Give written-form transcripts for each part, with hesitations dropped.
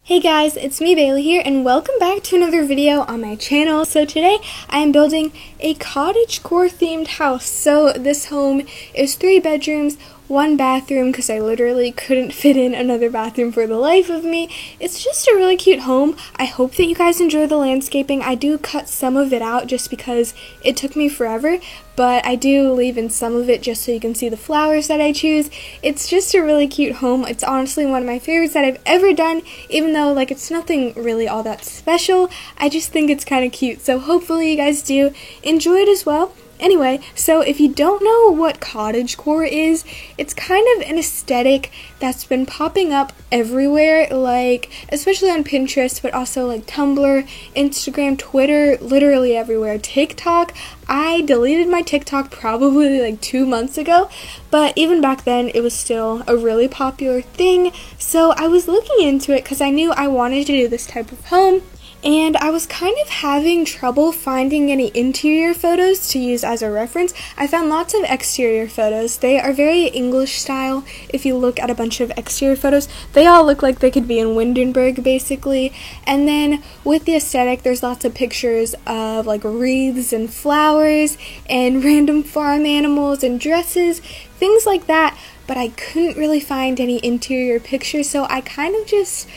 Hey guys, it's me Bailey here and welcome back to another video on my channel. So today I am building a cottagecore themed house. So this home is 3 bedrooms, 1 bathroom because I literally couldn't fit in another bathroom for the life of me. It's just a really cute home. I hope that you guys enjoy the landscaping. I do cut some of it out just because it took me forever, but I do leave in some of it just so you can see the flowers that I choose. It's just a really cute home. It's honestly one of my favorites that I've ever done, even though like it's nothing really all that special. I just think it's kind of cute, so hopefully you guys do enjoy it as well. Anyway, so if you don't know what cottagecore is, it's kind of an aesthetic that's been popping up everywhere, like especially on Pinterest, but also like Tumblr, Instagram, Twitter, literally everywhere. TikTok, I deleted my TikTok probably like 2 months ago, but even back then it was still a really popular thing. So I was looking into it because I knew I wanted to do this type of home. And I was kind of having trouble finding any interior photos to use as a reference. I found lots of exterior photos. They are very English style. If you look at a bunch of exterior photos, they all look like they could be in Windenburg basically. And then with the aesthetic, there's lots of pictures of like wreaths and flowers and random farm animals and dresses, things like that. But I couldn't really find any interior pictures, so I kind of just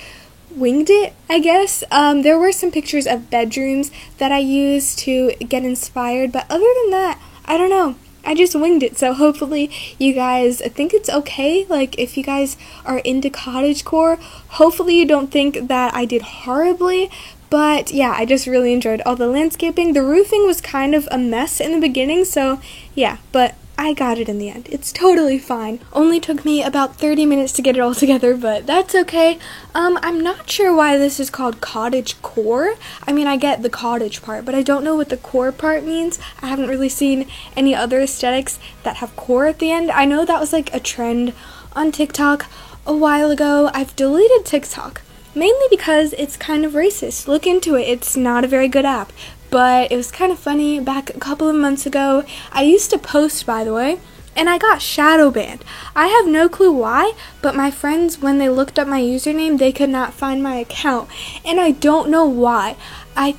winged it, I guess. There were some pictures of bedrooms that I used to get inspired, but other than that, I don't know. I just winged it, so hopefully you guys think it's okay. Like, if you guys are into cottagecore, hopefully you don't think that I did horribly. But yeah, I just really enjoyed all the landscaping. The roofing was kind of a mess in the beginning, so yeah, but I got it in the end. It's totally fine. Only took me about 30 minutes to get it all together, but that's okay. I'm not sure why this is called cottagecore. I mean, I get the cottage part, but I don't know what the core part means. I haven't really seen any other aesthetics that have core at the end. I know that was like a trend on TikTok a while ago. I've deleted TikTok, mainly because it's kind of racist. Look into it. It's not a very good app. But it was kind of funny. Back a couple of months ago, I used to post, by the way, and I got shadow banned. I have no clue why, but my friends, when they looked up my username, they could not find my account, and I don't know why. I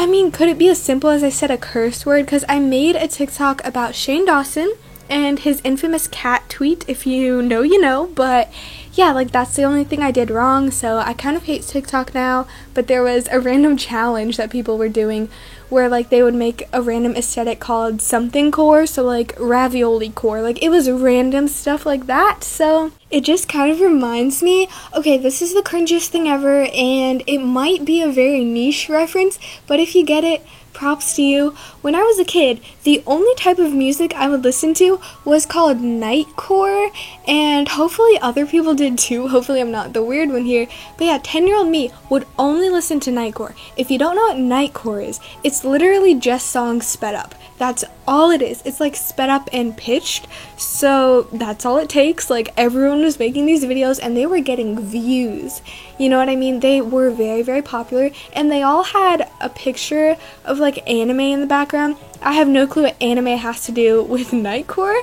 mean, could it be as simple as I said a curse word? Because I made a TikTok about Shane Dawson and his infamous cat tweet. If you know, you know, but yeah, like that's the only thing I did wrong, so I kind of hate TikTok now. But there was a random challenge that people were doing where like they would make a random aesthetic called something core, so like ravioli core, like it was random stuff like that. So it just kind of reminds me, okay, this is the cringiest thing ever, and it might be a very niche reference, but if you get it, props to you. When I was a kid, the only type of music I would listen to was called nightcore, and hopefully other people did too. Hopefully I'm not the weird one here. But yeah, 10-year-old me would only listen to nightcore. If you don't know what nightcore is, it's literally just songs sped up. That's all it is. It's like sped up and pitched, so that's all it takes. Like, everyone was making these videos and they were getting views. You know what I mean? They were very, very popular, and they all had a picture of like anime in the background. I have no clue what anime has to do with nightcore,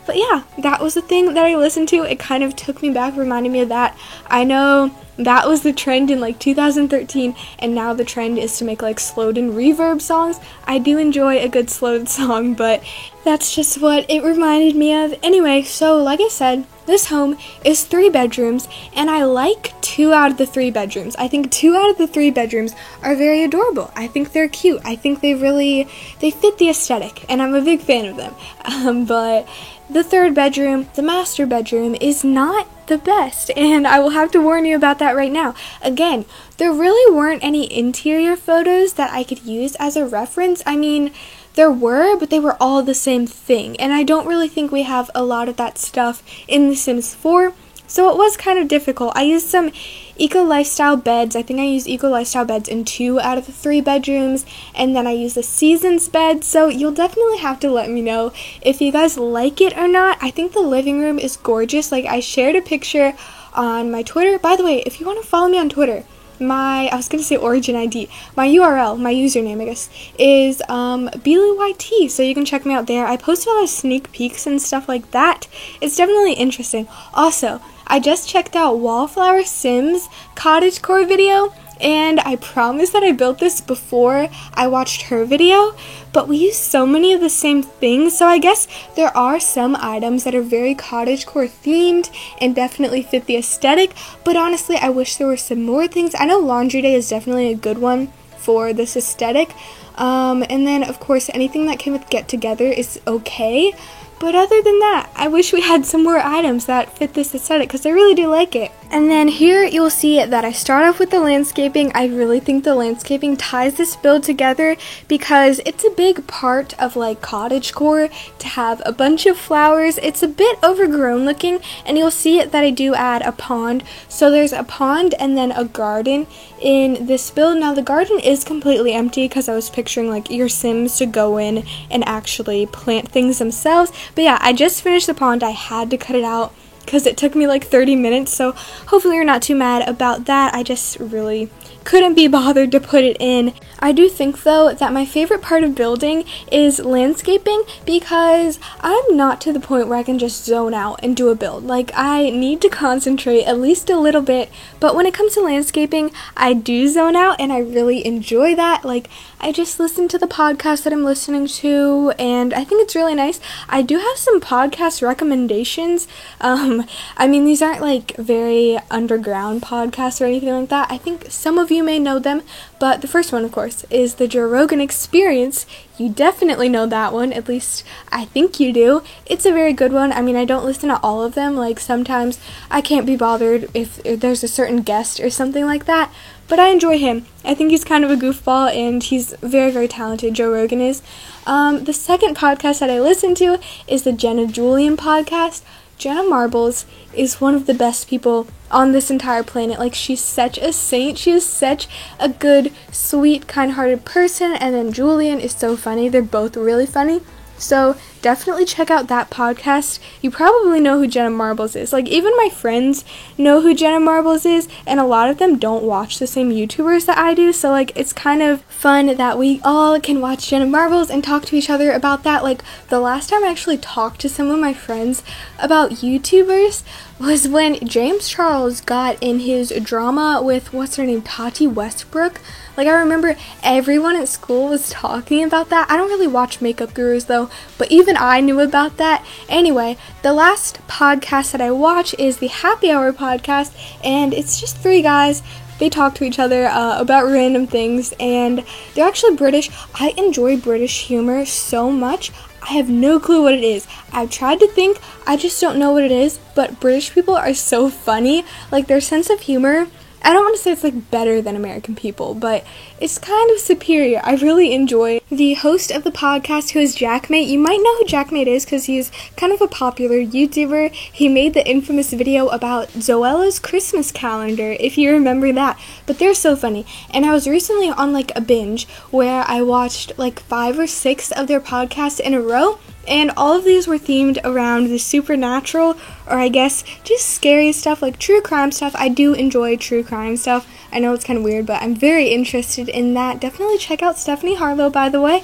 but yeah, that was the thing that I listened to. It kind of took me back, reminded me of that. I know that was the trend in like 2013, and now the trend is to make like slowed and reverb songs. I do enjoy a good slowed song, but that's just what it reminded me of. Anyway, so like I said, this home is 3 bedrooms, and I like 2 out of the 3 bedrooms. I think 2 out of the 3 bedrooms are very adorable. I think they're cute. I think they fit the aesthetic, and I'm a big fan of them. But the 3rd bedroom, the master bedroom, is not the best, and I will have to warn you about that right now. Again, there really weren't any interior photos that I could use as a reference. I mean, there were, but they were all the same thing, and I don't really think we have a lot of that stuff in The Sims 4, so it was kind of difficult. I used some Eco Lifestyle beds. I think I used Eco Lifestyle beds in 2 out of the 3 bedrooms, and then I used the Seasons bed, so you'll definitely have to let me know if you guys like it or not. I think the living room is gorgeous. Like, I shared a picture on my Twitter. By the way, if you want to follow me on Twitter, I was going to say Origin ID. My URL, my username, I guess, is BeelyYT, so you can check me out there. I post a lot of sneak peeks and stuff like that. It's definitely interesting. Also, I just checked out Wallflower Sims cottagecore video, and I promise that I built this before I watched her video, but we use so many of the same things, so I guess there are some items that are very cottagecore themed and definitely fit the aesthetic, but honestly I wish there were some more things. I know Laundry Day is definitely a good one for this aesthetic, and then of course anything that came with Get Together is okay. But other than that, I wish we had some more items that fit this aesthetic because I really do like it. And then here you'll see that I start off with the landscaping. I really think the landscaping ties this build together because it's a big part of like cottagecore to have a bunch of flowers. It's a bit overgrown looking, and you'll see that I do add a pond. So there's a pond and then a garden in this build. Now the garden is completely empty because I was picturing like your Sims to go in and actually plant things themselves. But yeah, I just finished the pond. I had to cut it out because it took me like 30 minutes, so hopefully you're not too mad about that. I just really couldn't be bothered to put it in. I do think though that my favorite part of building is landscaping because I'm not to the point where I can just zone out and do a build. Like, I need to concentrate at least a little bit, but when it comes to landscaping, I do zone out and I really enjoy that. Like, I just listen to the podcast that I'm listening to, and I think it's really nice. I do have some podcast recommendations. I mean, these aren't like very underground podcasts or anything like that. I think some of you may know them, but the first one, of course, is the Joe Rogan Experience. You definitely know that one, at least I think you do. It's a very good one. I mean, I don't listen to all of them. Like, sometimes I can't be bothered if there's a certain guest or something like that, but I enjoy him. I think he's kind of a goofball, and he's very, very talented, Joe Rogan is. The second podcast that I listen to is the Jenna Julian podcast. Jenna Marbles is one of the best people on this entire planet. Like, she's such a saint. She is such a good, sweet, kind-hearted person, and then Julian is so funny. They're both really funny. So definitely check out that podcast. You probably know who Jenna Marbles is. Like, even my friends know who Jenna Marbles is, and a lot of them don't watch the same YouTubers that I do, so like, it's kind of fun that we all can watch Jenna Marbles and talk to each other about that. Like, the last time I actually talked to some of my friends about YouTubers was when James Charles got in his drama with, what's her name, Tati Westbrook. Like, I remember everyone at school was talking about that. I don't really watch Makeup Gurus though, but even I knew about that. Anyway, the last podcast that I watch is the Happy Hour podcast, and it's just three guys. They talk to each other about random things, and they're actually British. I enjoy British humor so much. I have no clue what it is. I've tried to think, I just don't know what it is, but British people are so funny. Like, their sense of humor, I don't want to say it's like better than American people, but it's kind of superior. I really enjoy the host of the podcast, who is Jackmate. You might know who Jackmate is because he's kind of a popular YouTuber. He made the infamous video about Zoella's Christmas calendar, if you remember that. But they're so funny. And I was recently on like a binge where I watched like 5 or 6 of their podcasts in a row. And all of these were themed around the supernatural, or I guess just scary stuff, like true crime stuff. I do enjoy true crime stuff. I know it's kind of weird, but I'm very interested in that. Definitely check out Stephanie Harlow, by the way.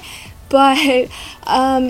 But,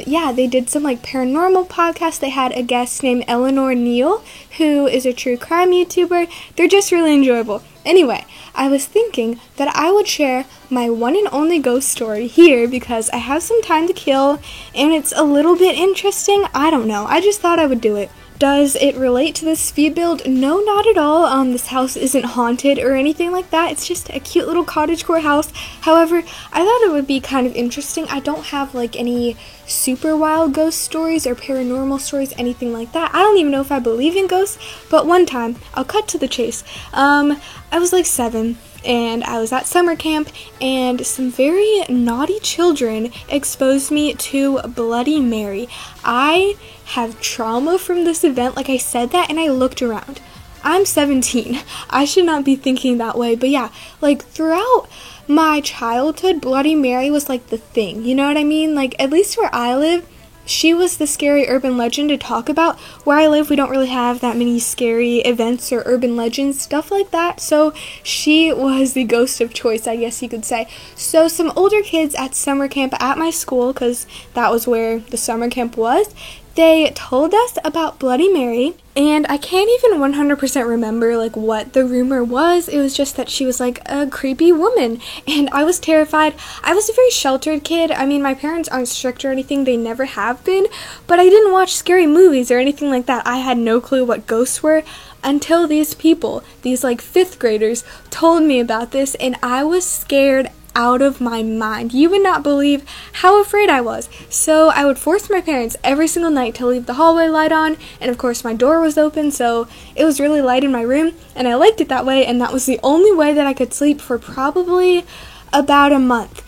yeah, they did some, like, paranormal podcasts. They had a guest named Eleanor Neal, who is a true crime YouTuber. They're just really enjoyable. Anyway, I was thinking that I would share my one and only ghost story here because I have some time to kill, and it's a little bit interesting. I don't know. I just thought I would do it. Does it relate to this speed build? No, not at all. This house isn't haunted or anything like that. It's just a cute little cottagecore house. However, I thought it would be kind of interesting. I don't have like any super wild ghost stories or paranormal stories, anything like that. I don't even know if I believe in ghosts, but one time, I'll cut to the chase. I was like 7. And I was at summer camp, and some very naughty children exposed me to Bloody Mary. I have trauma from this event. Like, I said that, and I looked around. I'm 17. I should not be thinking that way, but yeah, like, throughout my childhood, Bloody Mary was, like, the thing, you know what I mean? Like, at least where I live, she was the scary urban legend to talk about. Where I live, we don't really have that many scary events or urban legends, stuff like that, so she was the ghost of choice, I guess you could say. So some older kids at summer camp at my school, because that was where the summer camp was, they told us about Bloody Mary, and I can't even 100% remember like what the rumor was. It was just that she was like a creepy woman, and I was terrified. I was a very sheltered kid. I mean, my parents aren't strict or anything, they never have been, but I didn't watch scary movies or anything like that. I had no clue what ghosts were until these people, these like 5th graders, told me about this, and I was scared out of my mind. You would not believe how afraid I was. So I would force my parents every single night to leave the hallway light on, and of course my door was open, so it was really light in my room, and I liked it that way, and that was the only way that I could sleep for probably about a month.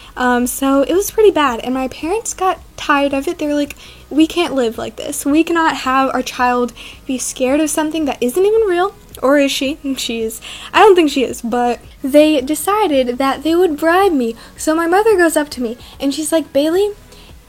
So it was pretty bad, and my parents got tired of it. They were like, we can't live like this. We cannot have our child be scared of something that isn't even real. Or is she? She is. I don't think she is, but they decided that they would bribe me. So my mother goes up to me, and she's like, Bailey,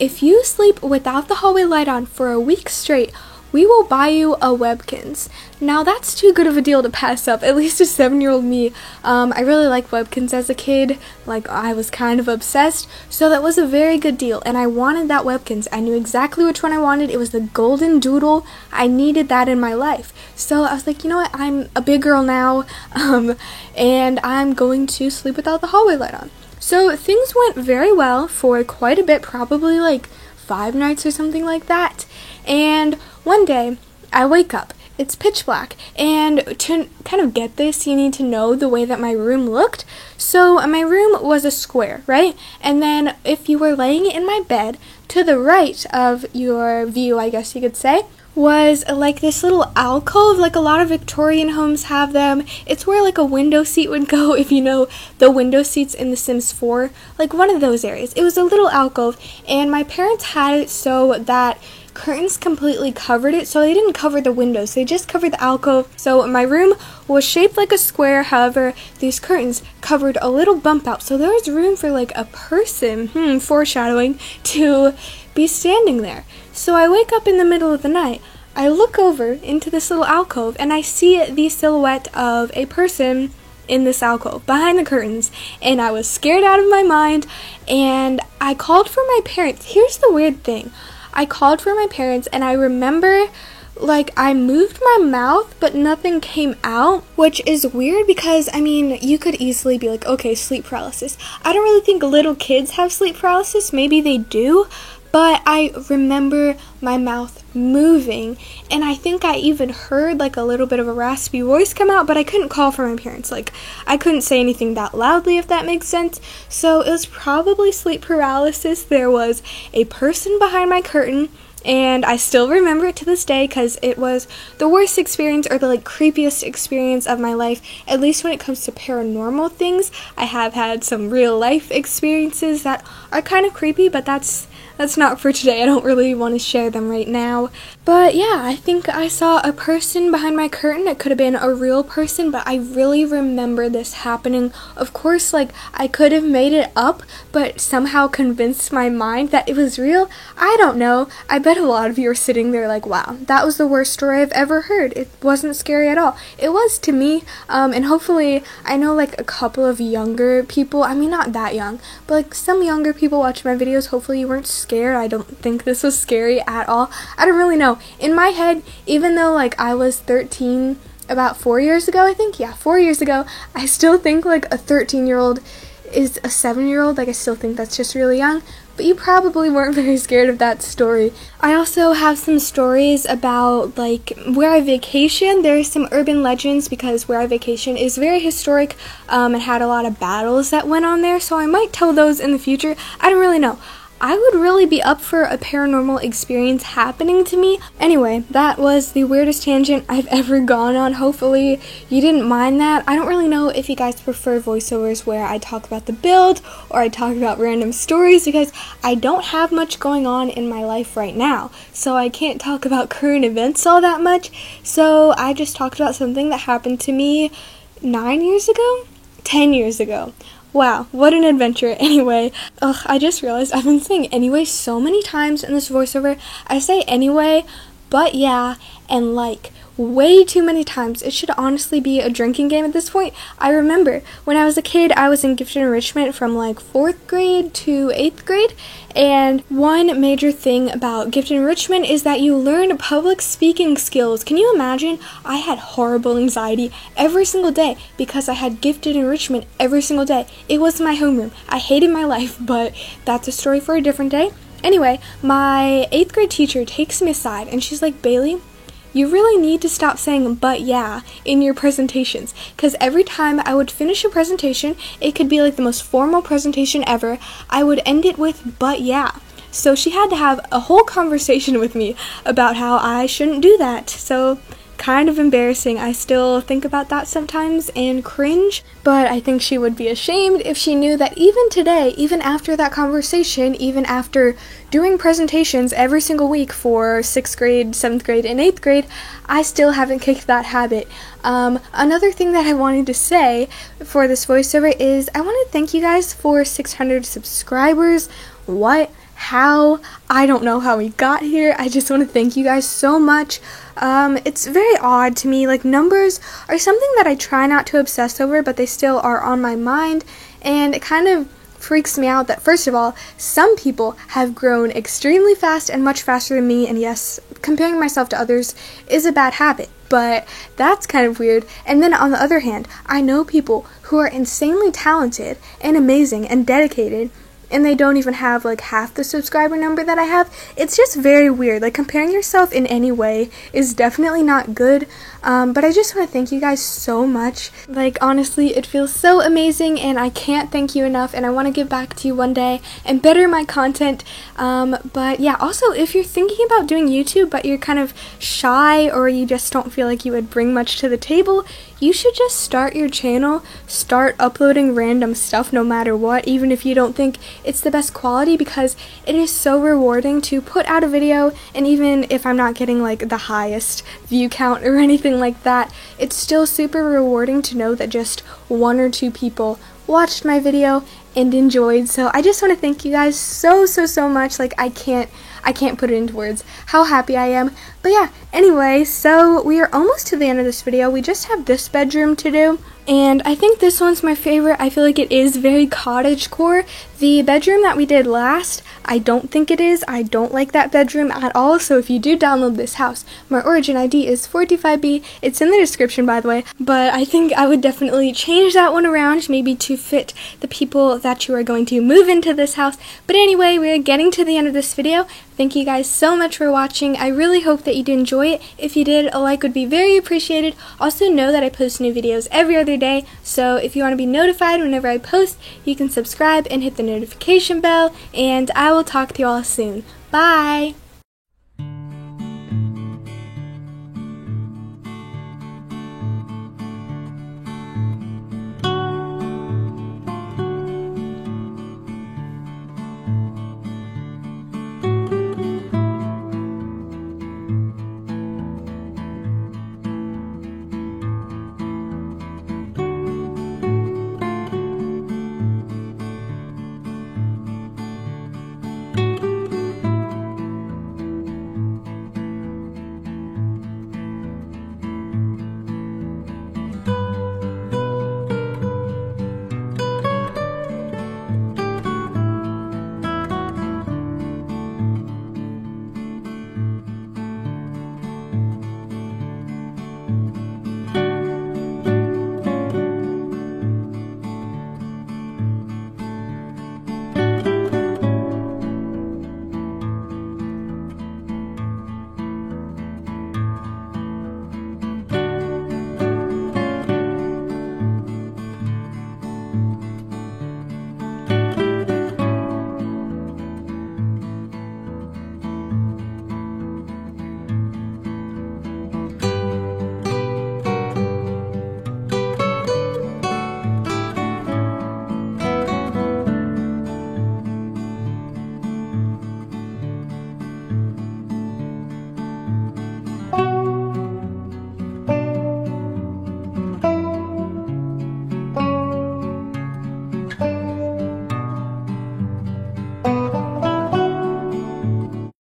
if you sleep without the hallway light on for a week straight, we will buy you a Webkinz. Now that's too good of a deal to pass up, at least to 7-year-old me. I really liked Webkinz as a kid, like I was kind of obsessed, so that was a very good deal, and I wanted that Webkinz. I knew exactly which one I wanted. It was the Golden Doodle. I needed that in my life. So I was like, you know what, I'm a big girl now, and I'm going to sleep without the hallway light on. So things went very well for quite a bit, probably like 5 nights or something like that, and one day, I wake up, it's pitch black, and to kind of get this, you need to know the way that my room looked. So my room was a square, right? And then if you were laying in my bed, to the right of your view, I guess you could say, was like this little alcove, like a lot of Victorian homes have them. It's where like a window seat would go, if you know the window seats in The Sims 4, like one of those areas. It was a little alcove, and my parents had it so that curtains completely covered it, so they didn't cover the windows, they just covered the alcove. So my room was shaped like a square, however, these curtains covered a little bump out, so there was room for like a person, foreshadowing, to be standing there. So I wake up in the middle of the night, I look over into this little alcove, and I see the silhouette of a person in this alcove behind the curtains, and I was scared out of my mind, and I called for my parents. Here's the weird thing. I called for my parents, and I remember, like, I moved my mouth, but nothing came out, which is weird because, I mean, you could easily be like, okay, sleep paralysis. I don't really think little kids have sleep paralysis. Maybe they do, but I remember my mouth moving, and I think I even heard, like, a little bit of a raspy voice come out, but I couldn't call for my parents. Like, I couldn't say anything that loudly, if that makes sense. So it was probably sleep paralysis. There was a person behind my curtain, and I still remember it to this day because it was the worst experience, or the like creepiest experience of my life, at least when it comes to paranormal things. I have had some real life experiences that are kind of creepy, but that's not for today. I don't really want to share them right now. But yeah, I think I saw a person behind my curtain. It could have been a real person, but I really remember this happening. Of course, like, I could have made it up, but somehow convinced my mind that it was real. I don't know. I bet a lot of you are sitting there like, wow, that was the worst story I've ever heard. It wasn't scary at all. It was to me, and hopefully, I know like a couple of younger people, I mean not that young, but like some younger people watch my videos. Hopefully you weren't scared. I don't think this was scary at all. I don't really know. In my head, even though like I was 13 about 4 years ago, I think, yeah, 4 years ago, I still think like a 13-year-old is a 7-year-old. Like, I still think that's just really young. But you probably weren't very scared of that story. I also have some stories about, like, where I vacation. There's some urban legends because where I vacation is very historic and had a lot of battles that went on there, so I might tell those in the future. I don't really know. I would really be up for a paranormal experience happening to me. Anyway, that was the weirdest tangent I've ever gone on. Hopefully you didn't mind that. I don't really know if you guys prefer voiceovers where I talk about the build or I talk about random stories, because I don't have much going on in my life right now, so I can't talk about current events all that much. So I just talked about something that happened to me 9 years ago? 10 years ago. Wow, what an adventure. Anyway, I just realized I've been saying anyway so many times in this voiceover. I say anyway, but yeah, and like. way too many times. It should honestly be a drinking game at this point. I remember when I was a kid, I was in gifted enrichment from like 4th grade to 8th grade, and one major thing about gifted enrichment is that you learn public speaking skills. Can you imagine? I had horrible anxiety every single day because I had gifted enrichment every single day. It was my homeroom. I hated my life, but that's a story for a different day. Anyway, my 8th grade teacher takes me aside and she's like, Bailey, you really need to stop saying "but yeah" in your presentations, because every time I would finish a presentation, it could be like the most formal presentation ever, I would end it with "but yeah." So she had to have a whole conversation with me about how I shouldn't do that. So kind of embarrassing. I still think about that sometimes and cringe, but I think she would be ashamed if she knew that even today, even after that conversation, even after doing presentations every single week for 6th grade, 7th grade, and 8th grade, I still haven't kicked that habit. Another thing that I wanted to say for this voiceover is I want to thank you guys for 600 subscribers. What? How? I don't know how we got here. I just want to thank you guys so much. It's very odd to me. Like, numbers are something that I try not to obsess over, but they still are on my mind, and it kind of freaks me out that, first of all, some people have grown extremely fast and much faster than me, and yes, comparing myself to others is a bad habit, but that's kind of weird. And then on the other hand, I know people who are insanely talented and amazing and dedicated, and they don't even have like half the subscriber number that I have. It's just very weird. Like, comparing yourself in any way is definitely not good. But I just want to thank you guys so much. Like, honestly, it feels so amazing, and I can't thank you enough, and I want to give back to you one day and better my content. But yeah, also, if you're thinking about doing YouTube but you're kind of shy, or you just don't feel like you would bring much to the table, you should just start your channel, start uploading random stuff no matter what, even if you don't think it's the best quality, because it is so rewarding to put out a video, and even if I'm not getting like the highest view count or anything like that, it's still super rewarding to know that just 1 or 2 people watched my video and enjoyed. So I just want to thank you guys so much. Like, I can't put it into words how happy I am. But yeah, anyway, so we are almost to the end of this video. We just have this bedroom to do, and I think this one's my favorite. I feel like it is very cottagecore. The bedroom that we did last, I don't think it is. I don't like that bedroom at all. So if you do download this house, my origin ID is 45B. It's in the description, by the way. But I think I would definitely change that one around, maybe to fit the people that you are going to move into this house. But anyway, we're getting to the end of this video. Thank you guys so much for watching. I really hope that you did enjoy it. If you did, a like would be very appreciated. Also, know that I post new videos every other day, so if you want to be notified whenever I post, you can subscribe and hit the notification bell, and I will talk to you all soon. Bye!